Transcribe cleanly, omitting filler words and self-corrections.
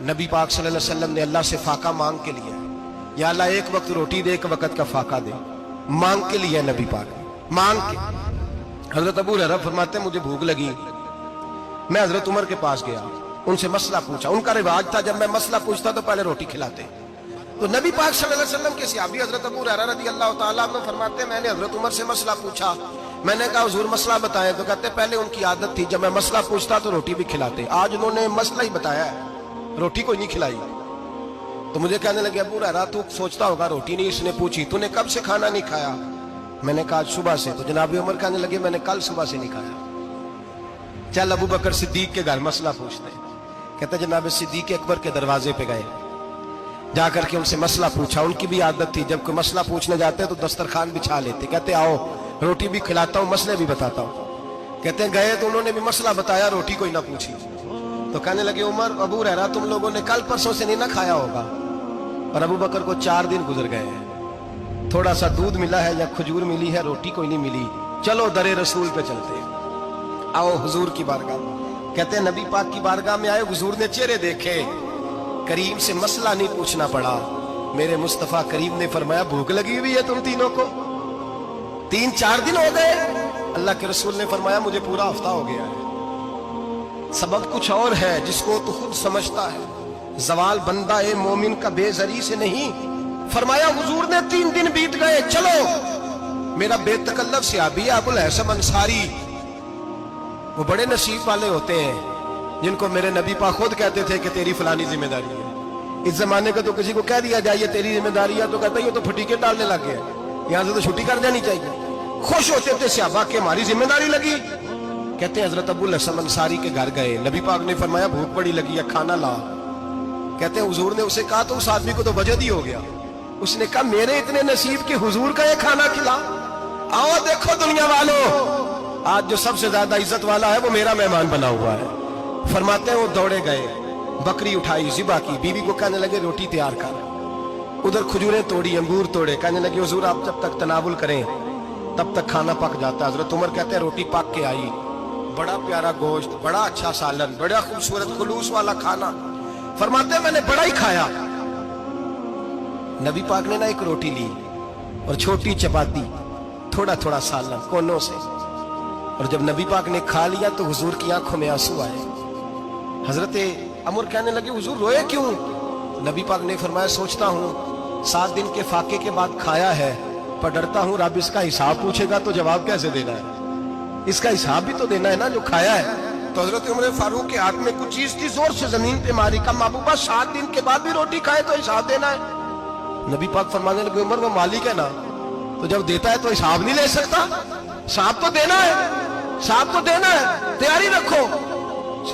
नबी पाक सल्लल्लाहु अलैहि वसल्लम ने अल्लाह से फाका मांग के लिया, या अल्लाह एक वक्त रोटी दे, एक वक्त का फाका दे, मांग के लिया नबी पाक ने, मांग के। हजरत अबू हुरैरा फरमाते मुझे भूख लगी, मैं हजरत उमर के पास गया, उनसे मसला पूछा। उनका रिवाज था जब मैं मसला पूछता तो पहले रोटी खिलाते। तो नबी पाक सल्लल्लाहु अलैहि वसल्लम के सहाबी हजरत अबू हुरैरा रज़ी अल्लाह ताला अन्हु फरमाते मैंने हजरत उमर से मसला पूछा। मैंने कहा हुजूर मसला बताएं, तो कहते पहले उनकी आदत थी जब मैं मसला पूछता तो रोटी भी खिलाते, आज उन्होंने मसला ही बताया है, रोटी कोई नहीं खिलाई। तो मुझे कहने लगे अबू हुरैरा तू सोचता होगा रोटी नहीं इसने पूछी, तूने कब से खाना नहीं खाया? मैंने कहा सुबह से। तो जनाब उमर कहने लगे मैंने कल सुबह से नहीं खाया। चल अबू बकर सिद्दीक के घर मसला पूछते। कहते जनाब सिद्दीक अकबर के दरवाजे पे गए, जाकर के उनसे मसला पूछा। उनकी भी आदत थी जब कोई मसला पूछने जाते तो दस्तरखान बिछा लेते, कहते आओ रोटी भी खिलाता हूँ मसले भी बताता हूँ। कहते गए तो उन्होंने भी मसला बताया, रोटी कोई ना पूछी। तो कहने लगे उमर अबू हुरैरा तुम लोगों ने कल परसों से नहीं ना खाया होगा। और अबू बकर को 4 दिन गुजर गए हैं, थोड़ा सा दूध मिला है या खजूर मिली है, रोटी कोई नहीं मिली। चलो दरे रसूल पे चलते, आओ हुजूर की बारगाह। कहते हैं नबी पाक की बारगाह में आए, हुजूर ने चेहरे देखे, करीम से मसला नहीं पूछना पड़ा। मेरे मुस्तफा करीम ने फरमाया भूख लगी हुई है तुम तीनों को, 3-4 दिन हो गए। अल्लाह के रसूल ने फरमाया मुझे पूरा हफ्ता हो गया है। सबब कुछ और है जिसको तो खुद समझता है, जवाल बंदा ए मोमिन का बेजरी से नहीं। फरमाया हुजूर ने 3 दिन बीत गए, चलो। मेरा बेतकल्लफ सहाबी अबुल हसन अंसारी, वो बड़े नसीब वाले होते हैं जिनको मेरे नबी पाक खुद कहते थे कि तेरी फलानी जिम्मेदारी है। इस जमाने का तो किसी को कह दिया जाए ये तेरी जिम्मेदारी है तो कहता है ये तो फटीके डालने लग गया, यहां से तो छुट्टी कर जानी चाहिए। खुश होते थे सहाबा के हमारी जिम्मेदारी लगी। कहते हैं हजरत अबुल हसन अंसारी के घर गए, नबी पाक ने फरमाया भूख बड़ी लगी है खाना ला। कहते हैं हुजूर ने उसे कहा तो उस आदमी को तो वजद ही हो गया। उसने कहा मेरे इतने नसीब के हुजूर का ये खाना खिला। आओ देखो दुनिया वालों, आज जो सबसे ज्यादा इज्जत वाला है वो मेरा मेहमान बना हुआ है। फरमाते हैं वो दौड़े गए, बकरी उठाई जिबा की, बीवी को कहने लगे रोटी तैयार कर। उधर खजूरें तोड़ी, अंगूर तोड़े, कहने लगे हुजूर आप जब तक तनावुल करें तब तक खाना पक जाता है। हजरत उमर कहते हैं रोटी पक के आई, बड़ा प्यारा गोश्त, बड़ा अच्छा सालन, बड़ा खूबसूरत खुलूस वाला खाना। फरमाते मैंने बड़ा ही खाया। नबी पाक ने ना एक रोटी ली और छोटी चपाती, थोड़ा थोड़ा सालन कोनों से। और जब नबी पाक ने खा लिया तो हुजूर की आंखों में आंसू आए। हजरत अमर कहने लगे हुजूर रोए क्यों? नबी पाक ने फरमाया सोचता हूँ 7 दिन के फाके के बाद खाया है, पर डरता हूँ रब इसका हिसाब पूछेगा तो जवाब कैसे देना है, इसका हिसाब भी तो देना है ना जो खाया है। तो हजरत उमर फारूक के हाथ में कुछ चीज थी, जोर से जमीन पे मारी, का महबूबा 7 दिन के बाद भी रोटी खाए तो हिसाब देना है। नबी पाक फरमाने लगे उमर वो मालिक है ना, तो जब देता है तो हिसाब नहीं ले सकता, हिसाब तो देना है, हिसाब तो देना है, तैयारी रखो।